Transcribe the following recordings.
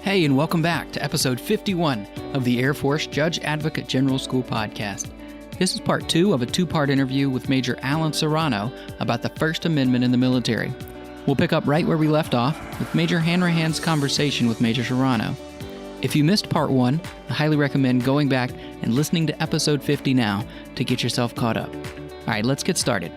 Hey, and welcome back to episode 51 of the Air Force Judge Advocate General School podcast. This is part 2 of a 2-part interview with Major Alan Serrano about the First Amendment in the military. We'll pick up right where we left off with Major Hanrahan's conversation with Major Serrano. If you missed part 1, I highly recommend going back and listening to episode 50 now to get yourself caught up. All right, let's get started.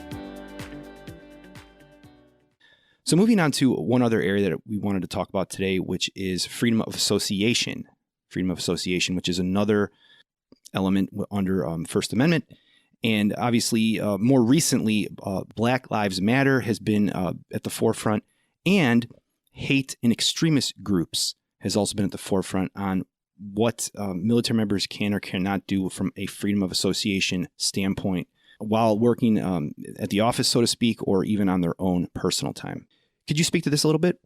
So moving on to one other area that we wanted to talk about today, which is freedom of association. Freedom of association, which is another element under First Amendment. And obviously, more recently, Black Lives Matter has been at the forefront, and hate and extremist groups has also been at the forefront on what military members can or cannot do from a freedom of association standpoint while working at the office, so to speak, or even on their own personal time. Could you speak to this a little bit?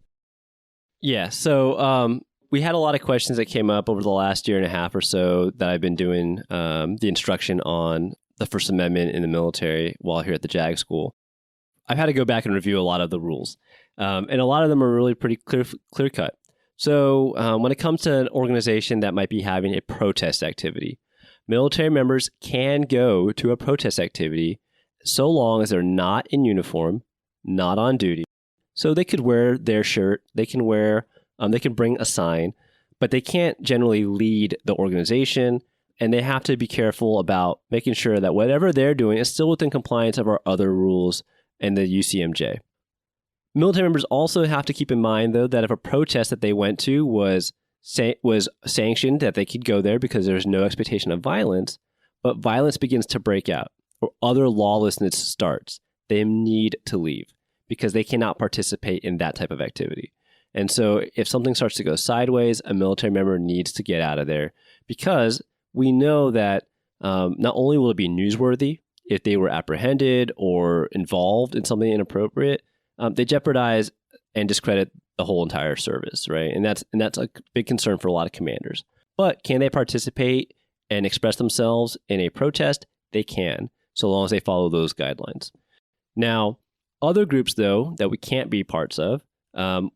Yeah, so we had a lot of questions that came up over the last year and a half or so that I've been doing the instruction on the First Amendment in the military while here at the JAG school. I've had to go back and review a lot of the rules, and a lot of them are really pretty clear-cut. So when it comes to an organization that might be having a protest activity, military members can go to a protest activity so long as they're not in uniform, not on duty. So they could wear their shirt, they can bring a sign, but they can't generally lead the organization, and they have to be careful about making sure that whatever they're doing is still within compliance of our other rules and the UCMJ. Military members also have to keep in mind, though, that if a protest that they went to was sanctioned, that they could go there because there's no expectation of violence, but violence begins to break out or other lawlessness starts, they need to leave, because they cannot participate in that type of activity. And so if something starts to go sideways, a military member needs to get out of there, because we know that not only will it be newsworthy if they were apprehended or involved in something inappropriate, they jeopardize and discredit the whole entire service, right? And that's a big concern for a lot of commanders. But can they participate and express themselves in a protest? They can, so long as they follow those guidelines. Now, other groups, though, that we can't be parts of,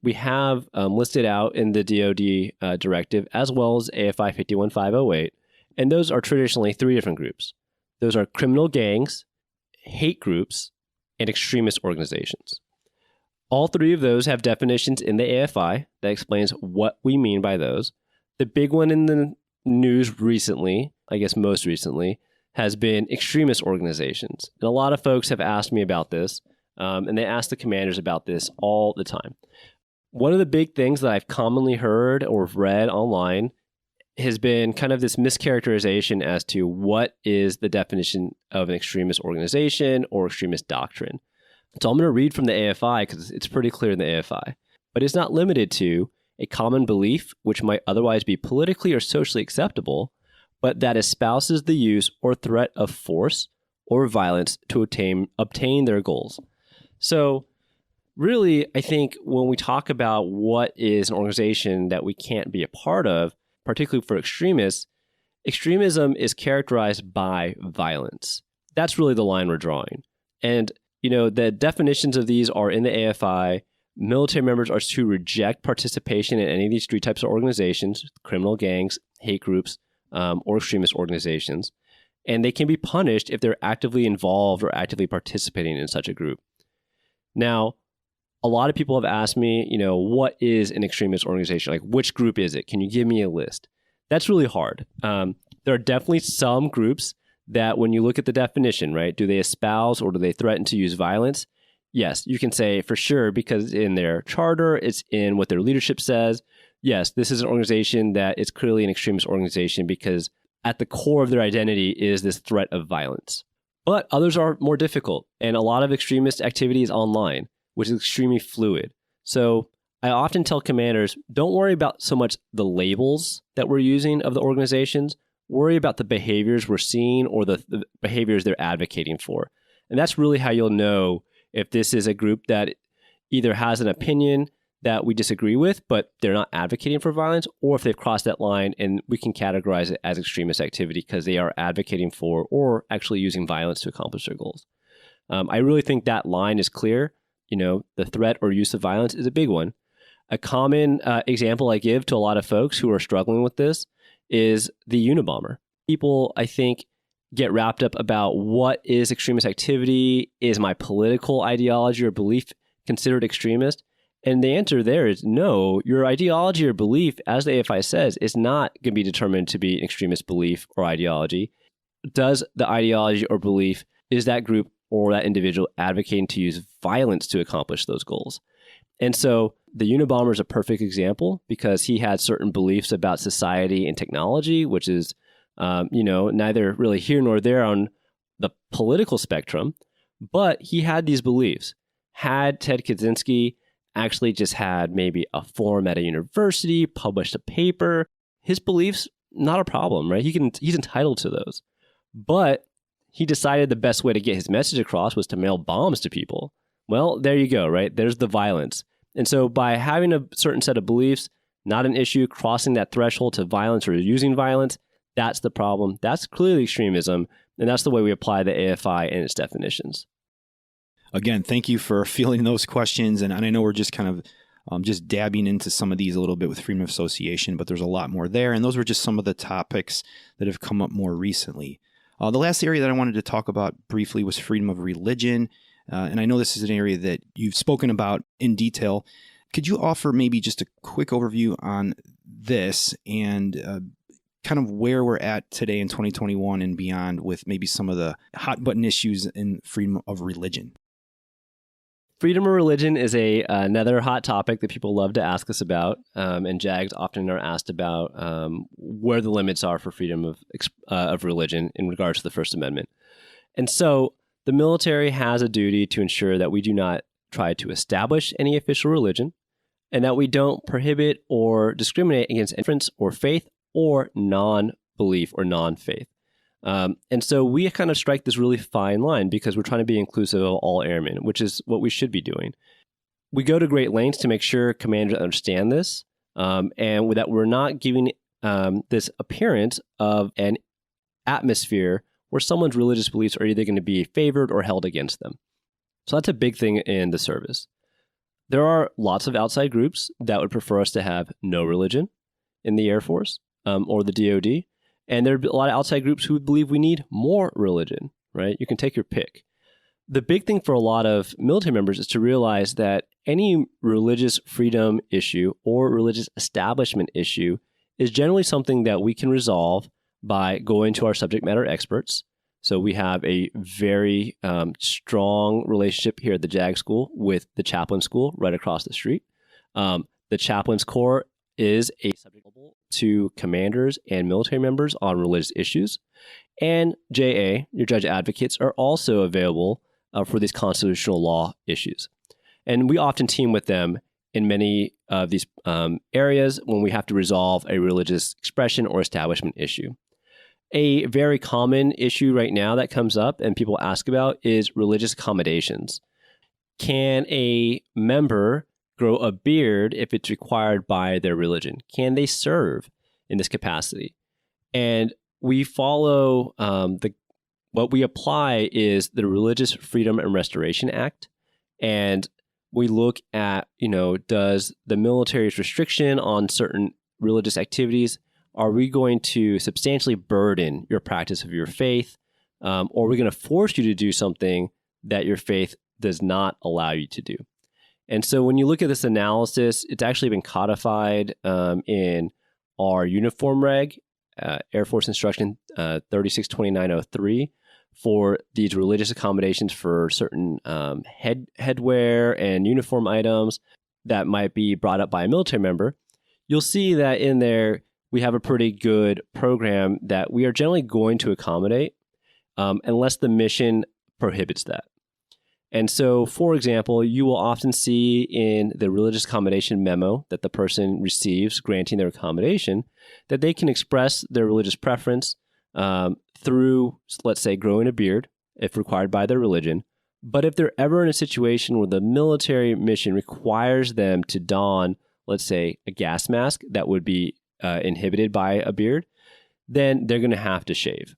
we have listed out in the DoD directive, as well as AFI 51508, and those are traditionally 3 different groups. Those are criminal gangs, hate groups, and extremist organizations. All 3 of those have definitions in the AFI that explains what we mean by those. The big one in the news recently, I guess most recently, has been extremist organizations. And a lot of folks have asked me about this. And they ask the commanders about this all the time. One of the big things that I've commonly heard or read online has been kind of this mischaracterization as to what is the definition of an extremist organization or extremist doctrine. So I'm going to read from the AFI because it's pretty clear in the AFI. But it's not limited to a common belief, which might otherwise be politically or socially acceptable, but that espouses the use or threat of force or violence to obtain their goals. So really, I think when we talk about what is an organization that we can't be a part of, particularly for extremists, extremism is characterized by violence. That's really the line we're drawing. And, the definitions of these are in the AFI. Military members are to reject participation in any of these 3 types of organizations, criminal gangs, hate groups, or extremist organizations. And they can be punished if they're actively involved or actively participating in such a group. Now, a lot of people have asked me, what is an extremist organization? Like, which group is it? Can you give me a list? That's really hard. There are definitely some groups that when you look at the definition, right, do they espouse or do they threaten to use violence? Yes, you can say for sure, because in their charter, it's in what their leadership says. Yes, this is an organization that is clearly an extremist organization because at the core of their identity is this threat of violence. But others are more difficult, and a lot of extremist activity is online, which is extremely fluid. So I often tell commanders, don't worry about so much the labels that we're using of the organizations, worry about the behaviors we're seeing or the behaviors they're advocating for. And that's really how you'll know if this is a group that either has an opinion that we disagree with, but they're not advocating for violence, or if they've crossed that line and we can categorize it as extremist activity because they are advocating for or actually using violence to accomplish their goals. I really think that line is clear. The threat or use of violence is a big one. A common example I give to a lot of folks who are struggling with this is the Unabomber. People, I think, get wrapped up about what is extremist activity, is my political ideology or belief considered extremist? And the answer there is no. Your ideology or belief, as the AFI says, is not going to be determined to be an extremist belief or ideology. Does the ideology or belief, is that group or that individual advocating to use violence to accomplish those goals? And so the Unabomber is a perfect example because he had certain beliefs about society and technology, which is, neither really here nor there on the political spectrum, but he had these beliefs. Had Ted Kaczynski actually just had maybe a forum at a university, published a paper, his beliefs, not a problem, right? He's entitled to those. But he decided the best way to get his message across was to mail bombs to people. Well, there you go, right? There's the violence. And so by having a certain set of beliefs, not an issue, crossing that threshold to violence or using violence, that's the problem. That's clearly extremism. And that's the way we apply the AFI and its definitions. Again, thank you for fielding those questions. And I know we're just kind of just dabbing into some of these a little bit with freedom of association, but there's a lot more there. And those were just some of the topics that have come up more recently. The last area that I wanted to talk about briefly was freedom of religion. And I know this is an area that you've spoken about in detail. Could you offer maybe just a quick overview on this and kind of where we're at today in 2021 and beyond with maybe some of the hot button issues in freedom of religion? Freedom of religion is another hot topic that people love to ask us about, and JAGs often are asked about where the limits are for freedom of religion in regards to the First Amendment. And so the military has a duty to ensure that we do not try to establish any official religion and that we don't prohibit or discriminate against difference or faith or non-belief or non-faith. And so we kind of strike this really fine line because we're trying to be inclusive of all airmen, which is what we should be doing. We go to great lengths to make sure commanders understand this and that we're not giving this appearance of an atmosphere where someone's religious beliefs are either going to be favored or held against them. So that's a big thing in the service. There are lots of outside groups that would prefer us to have no religion in the Air Force or the DoD. And there are a lot of outside groups who believe we need more religion, right? You can take your pick. The big thing for a lot of military members is to realize that any religious freedom issue or religious establishment issue is generally something that we can resolve by going to our subject matter experts. So we have a very strong relationship here at the JAG School with the Chaplain School right across the street. The Chaplains Corps is a subject to commanders and military members on religious issues. And JA, your judge advocates, are also available for these constitutional law issues. And we often team with them in many of these areas when we have to resolve a religious expression or establishment issue. A very common issue right now that comes up and people ask about is religious accommodations. Can a member grow a beard if it's required by their religion? Can they serve in this capacity? And we follow what we apply is the Religious Freedom and Restoration Act. And we look at, does the military's restriction on certain religious activities, are we going to substantially burden your practice of your faith? Or are we going to force you to do something that your faith does not allow you to do? And so when you look at this analysis, it's actually been codified in our uniform reg, Air Force Instruction 362903, for these religious accommodations for certain headwear and uniform items that might be brought up by a military member. You'll see that in there, we have a pretty good program that we are generally going to accommodate unless the mission prohibits that. And so, for example, you will often see in the religious accommodation memo that the person receives granting their accommodation that they can express their religious preference through, let's say, growing a beard if required by their religion. But if they're ever in a situation where the military mission requires them to don, let's say, a gas mask that would be inhibited by a beard, then they're going to have to shave.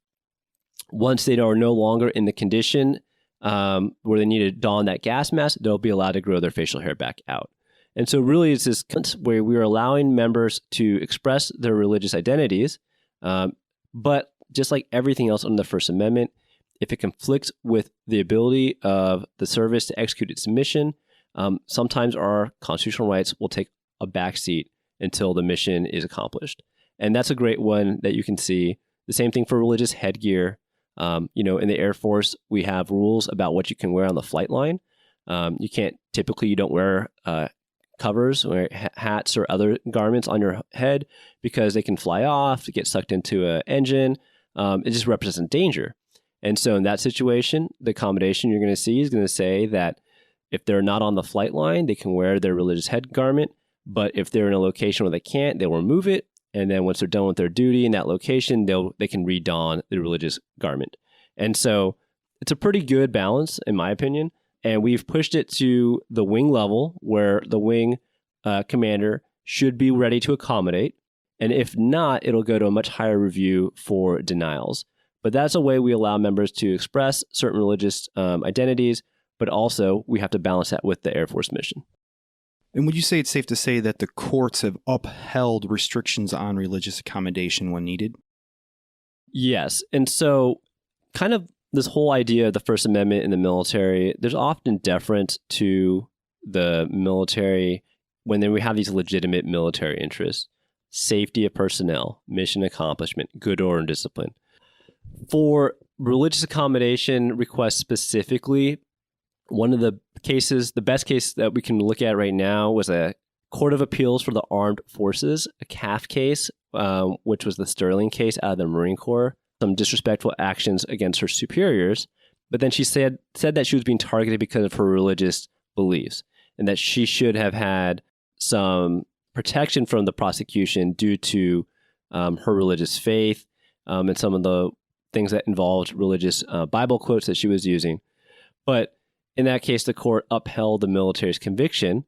Once they are no longer in the condition where they need to don that gas mask, they'll be allowed to grow their facial hair back out. And so really it's this where we are allowing members to express their religious identities, but just like everything else under the First Amendment, if it conflicts with the ability of the service to execute its mission, sometimes our constitutional rights will take a backseat until the mission is accomplished. And that's a great one that you can see. The same thing for religious headgear. In the Air Force, we have rules about what you can wear on the flight line. You don't wear covers or hats or other garments on your head because they can fly off, get sucked into an engine. It just represents danger. And so in that situation, the accommodation you're going to see is going to say that if they're not on the flight line, they can wear their religious head garment. But if they're in a location where they can't, they'll remove it. And then once they're done with their duty in that location, they can redon the religious garment. And so it's a pretty good balance, in my opinion. And we've pushed it to the wing level where the wing commander should be ready to accommodate. And if not, it'll go to a much higher review for denials. But that's a way we allow members to express certain religious identities, but also we have to balance that with the Air Force mission. And would you say it's safe to say that the courts have upheld restrictions on religious accommodation when needed? Yes. And so kind of this whole idea of the First Amendment in the military, there's often deference to the military when we have these legitimate military interests. Safety of personnel, mission accomplishment, good order and discipline. For religious accommodation requests specifically, one of the best case that we can look at right now was a Court of Appeals for the Armed Forces, a CAF case, which was the Sterling case out of the Marine Corps, some disrespectful actions against her superiors. But then she said that she was being targeted because of her religious beliefs and that she should have had some protection from the prosecution due to her religious faith and some of the things that involved religious Bible quotes that she was using. But in that case, the court upheld the military's conviction,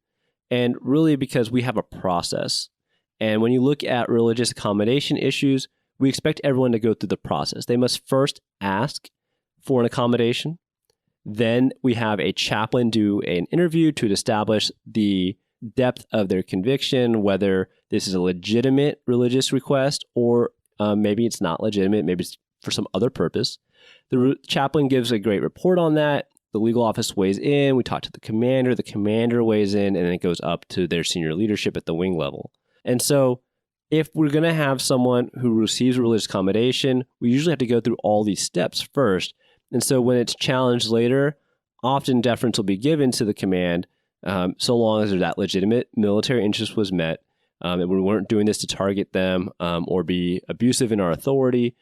and really because we have a process. And when you look at religious accommodation issues, we expect everyone to go through the process. They must first ask for an accommodation. Then we have a chaplain do an interview to establish the depth of their conviction, whether this is a legitimate religious request or maybe it's not legitimate, maybe it's for some other purpose. The chaplain gives a great report on that. The legal office weighs in. We talk to the commander weighs in, and then it goes up to their senior leadership at the wing level. And so if we're going to have someone who receives religious accommodation, we usually have to go through all these steps first. And so when it's challenged later, often deference will be given to the command, so long as that legitimate military interest was met, and we weren't doing this to target them or be abusive in our authority.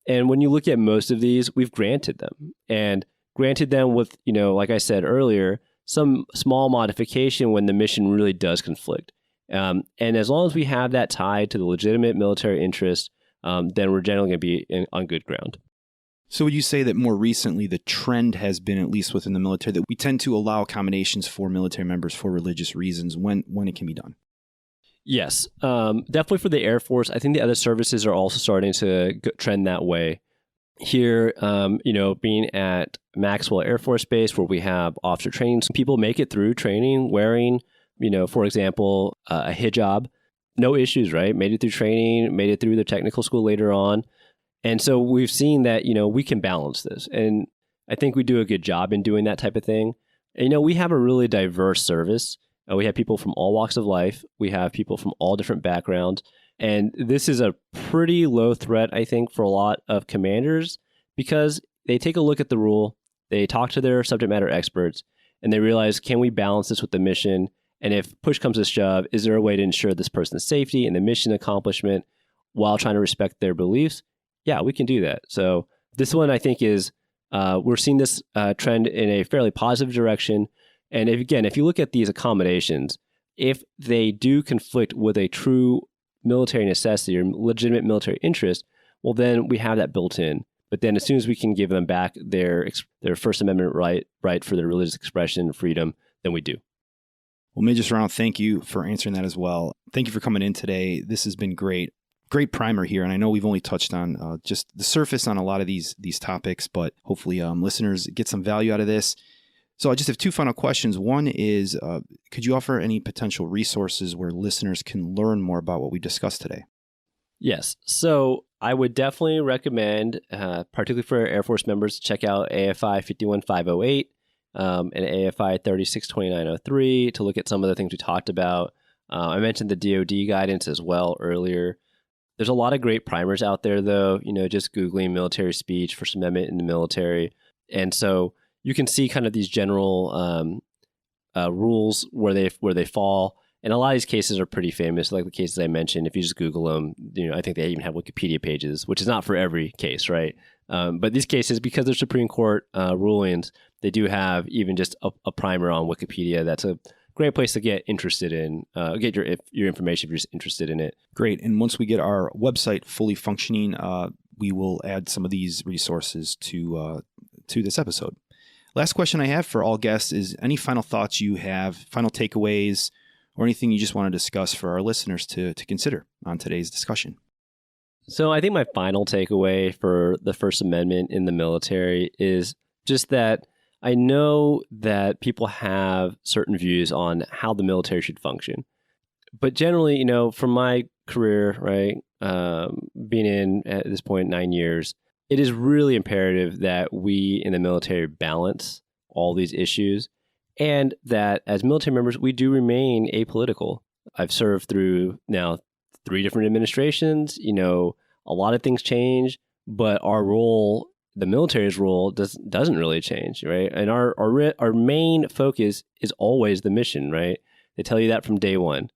And when you look at most of these, we've granted them. And granted them with, like I said earlier, some small modification when the mission really does conflict. And as long as we have that tied to the legitimate military interest, then we're generally going to be on good ground. So would you say that more recently the trend has been, at least within the military, that we tend to allow accommodations for military members for religious reasons when it can be done? Yes, definitely for the Air Force. I think the other services are also starting to trend that way. Here, being at Maxwell Air Force Base, where we have officer training, people make it through training wearing, for example, a hijab. No issues, right? Made it through training, made it through the technical school later on. And so we've seen that, we can balance this. And I think we do a good job in doing that type of thing. And, we have a really diverse service. We have people from all walks of life. We have people from all different backgrounds. And this is a pretty low threat, I think, for a lot of commanders because they take a look at the rule, they talk to their subject matter experts, and they realize, can we balance this with the mission? And if push comes to shove, is there a way to ensure this person's safety and the mission accomplishment while trying to respect their beliefs? Yeah, we can do that. So this one, I think, is we're seeing this trend in a fairly positive direction. And if you look at these accommodations, if they do conflict with a true military necessity or legitimate military interest, well, then we have that built in. But then as soon as we can give them back their First Amendment right for their religious expression and freedom, then we do. Well, Major Serrano, thank you for answering that as well. Thank you for coming in today. This has been great. Great primer here. And I know we've only touched on just the surface on a lot of these topics, but hopefully listeners get some value out of this. So I just have two final questions. One is, could you offer any potential resources where listeners can learn more about what we discussed today? Yes. So I would definitely recommend, particularly for Air Force members, to check out AFI 51508 and AFI 362903 to look at some of the things we talked about. I mentioned the DoD guidance as well earlier. There's a lot of great primers out there, though, just Googling military speech, First Amendment in the military. And so you can see kind of these general rules where they fall. And a lot of these cases are pretty famous, like the cases I mentioned. If you just Google them, I think they even have Wikipedia pages, which is not for every case, right? But these cases, because they're Supreme Court rulings, they do have even just a primer on Wikipedia. That's a great place to get interested in, get your information if you're just interested in it. Great. And once we get our website fully functioning, we will add some of these resources to this episode. Last question I have for all guests is any final thoughts you have, final takeaways, or anything you just want to discuss for our listeners to consider on today's discussion? So I think my final takeaway for the First Amendment in the military is just that I know that people have certain views on how the military should function. But generally, from my career, right, being in at this point 9 years, it is really imperative that we in the military balance all these issues, and that as military members, we do remain apolitical. I've served through now 3 different administrations. A lot of things change, but our role, the military's role, doesn't really change, right? And our main focus is always the mission, right? They tell you that from day one.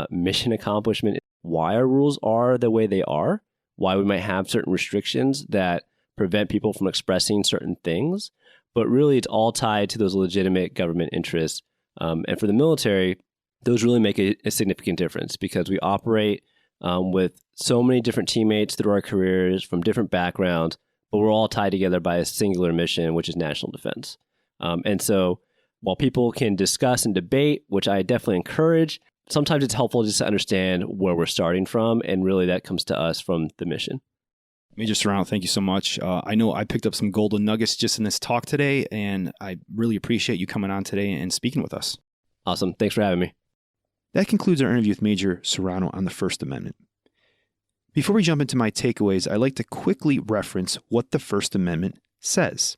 Mission accomplishment, why our rules are the way they are, why we might have certain restrictions that prevent people from expressing certain things. But really, it's all tied to those legitimate government interests. And for the military, those really make a significant difference because we operate with so many different teammates through our careers from different backgrounds, but we're all tied together by a singular mission, which is national defense. And so while people can discuss and debate, which I definitely encourage, sometimes it's helpful just to understand where we're starting from. And really, that comes to us from the mission. Major Serrano, thank you so much. I know I picked up some golden nuggets just in this talk today, and I really appreciate you coming on today and speaking with us. Awesome. Thanks for having me. That concludes our interview with Major Serrano on the First Amendment. Before we jump into my takeaways, I'd like to quickly reference what the First Amendment says.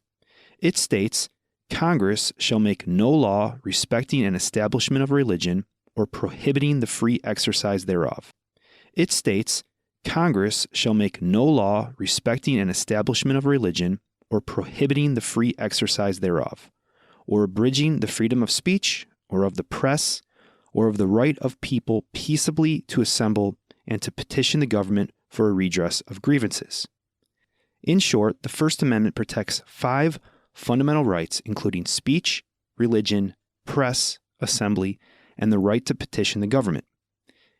It states, Congress shall make no law respecting an establishment of religion or prohibiting the free exercise thereof. It states, Congress shall make no law respecting an establishment of religion or prohibiting the free exercise thereof, or abridging the freedom of speech, or of the press, or of the right of people peaceably to assemble and to petition the government for a redress of grievances. In short, the First Amendment protects 5 fundamental rights, including speech, religion, press, assembly, and the right to petition the government.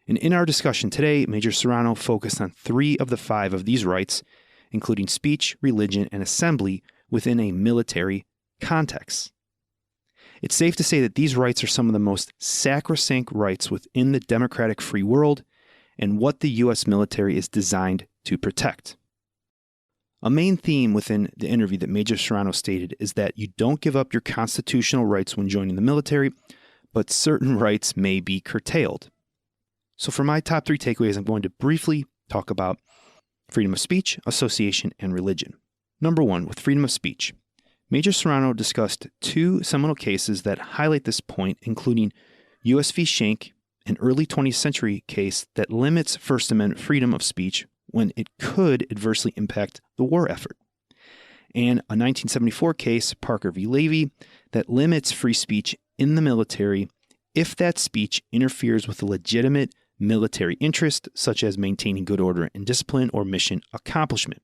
And in our discussion today, Major Serrano focused on 3 of the 5 of these rights, including speech, religion, and assembly within a military context. It's safe to say that these rights are some of the most sacrosanct rights within the democratic free world and what the U.S. military is designed to protect. A main theme within the interview that Major Serrano stated is that you don't give up your constitutional rights when joining the military, but certain rights may be curtailed. So for my top 3 takeaways, I'm going to briefly talk about freedom of speech, association, and religion. Number 1, with freedom of speech. Major Serrano discussed 2 seminal cases that highlight this point, including U.S. v. Schenck, an early 20th century case that limits First Amendment freedom of speech when it could adversely impact the war effort, and a 1974 case, Parker v. Levy, that limits free speech in the military if that speech interferes with a legitimate military interest, such as maintaining good order and discipline or mission accomplishment.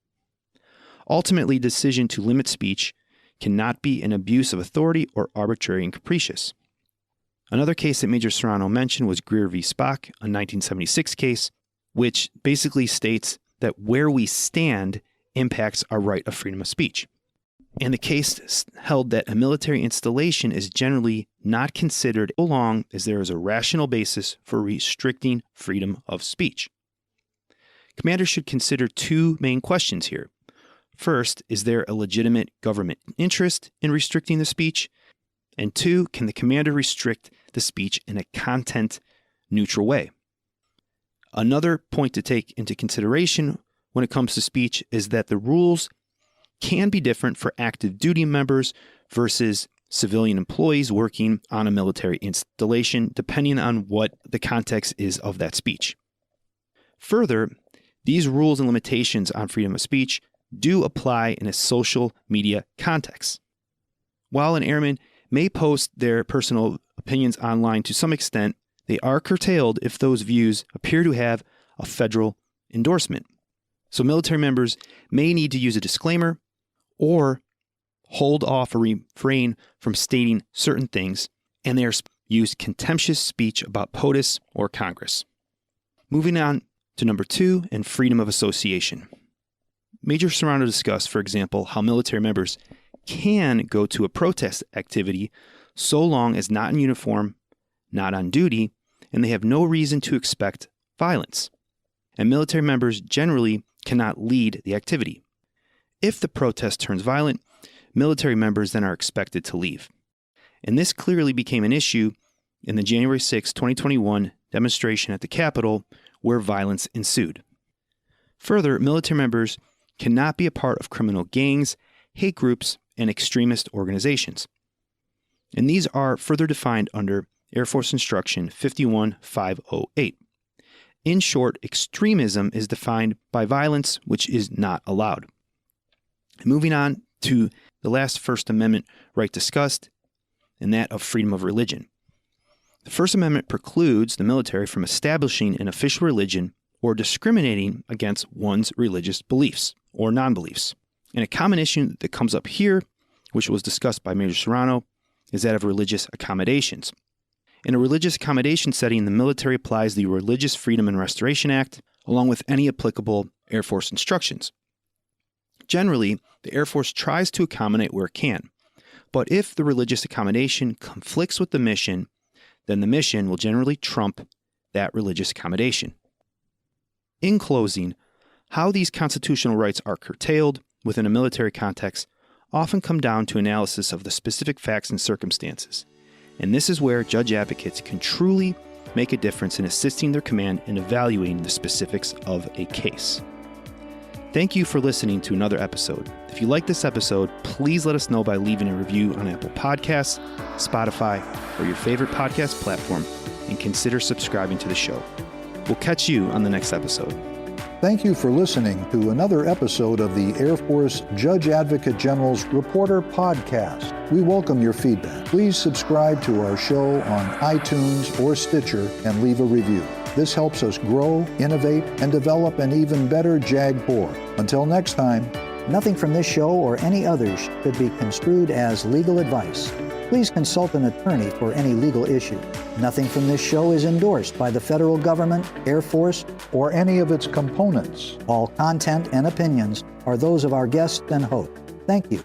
Ultimately, the decision to limit speech cannot be an abuse of authority or arbitrary and capricious. Another case that Major Serrano mentioned was Greer v. Spock, a 1976 case, which basically states that where we stand impacts our right of freedom of speech. And the case held that a military installation is generally not considered so long as there is a rational basis for restricting freedom of speech. Commanders should consider 2 main questions here. First, is there a legitimate government interest in restricting the speech? And 2, can the commander restrict the speech in a content-neutral way? Another point to take into consideration when it comes to speech is that the rules can be different for active duty members versus civilian employees working on a military installation, depending on what the context is of that speech. Further, these rules and limitations on freedom of speech do apply in a social media context. While an airman may post their personal opinions online to some extent, they are curtailed if those views appear to have a federal endorsement. So military members may need to use a disclaimer or hold off or refrain from stating certain things, and they are use contemptuous speech about POTUS or Congress. Moving on to number 2, and freedom of association. Major Serrano discussed, for example, how military members can go to a protest activity so long as not in uniform, not on duty, and they have no reason to expect violence. And military members generally cannot lead the activity. If the protest turns violent, military members then are expected to leave. And this clearly became an issue in the January 6, 2021 demonstration at the Capitol, where violence ensued. Further, military members cannot be a part of criminal gangs, hate groups, and extremist organizations. And these are further defined under Air Force Instruction 51508. In short, extremism is defined by violence, which is not allowed. Moving on to the last First Amendment right discussed, and that of freedom of religion. The First Amendment precludes the military from establishing an official religion or discriminating against one's religious beliefs or non-beliefs. And a common issue that comes up here, which was discussed by Major Serrano, is that of religious accommodations. In a religious accommodation setting, the military applies the Religious Freedom and Restoration Act, along with any applicable Air Force instructions. Generally, the Air Force tries to accommodate where it can, but if the religious accommodation conflicts with the mission, then the mission will generally trump that religious accommodation. In closing, how these constitutional rights are curtailed within a military context often come down to analysis of the specific facts and circumstances. And this is where judge advocates can truly make a difference in assisting their command in evaluating the specifics of a case. Thank you for listening to another episode. If you like this episode, please let us know by leaving a review on Apple Podcasts, Spotify, or your favorite podcast platform, and consider subscribing to the show. We'll catch you on the next episode. Thank you for listening to another episode of the Air Force Judge Advocate General's Reporter Podcast. We welcome your feedback. Please subscribe to our show on iTunes or Stitcher and leave a review. This helps us grow, innovate, and develop an even better JAG Corps. Until next time. Nothing from this show or any others could be construed as legal advice. Please consult an attorney for any legal issue. Nothing from this show is endorsed by the federal government, Air Force, or any of its components. All content and opinions are those of our guests and host. Thank you.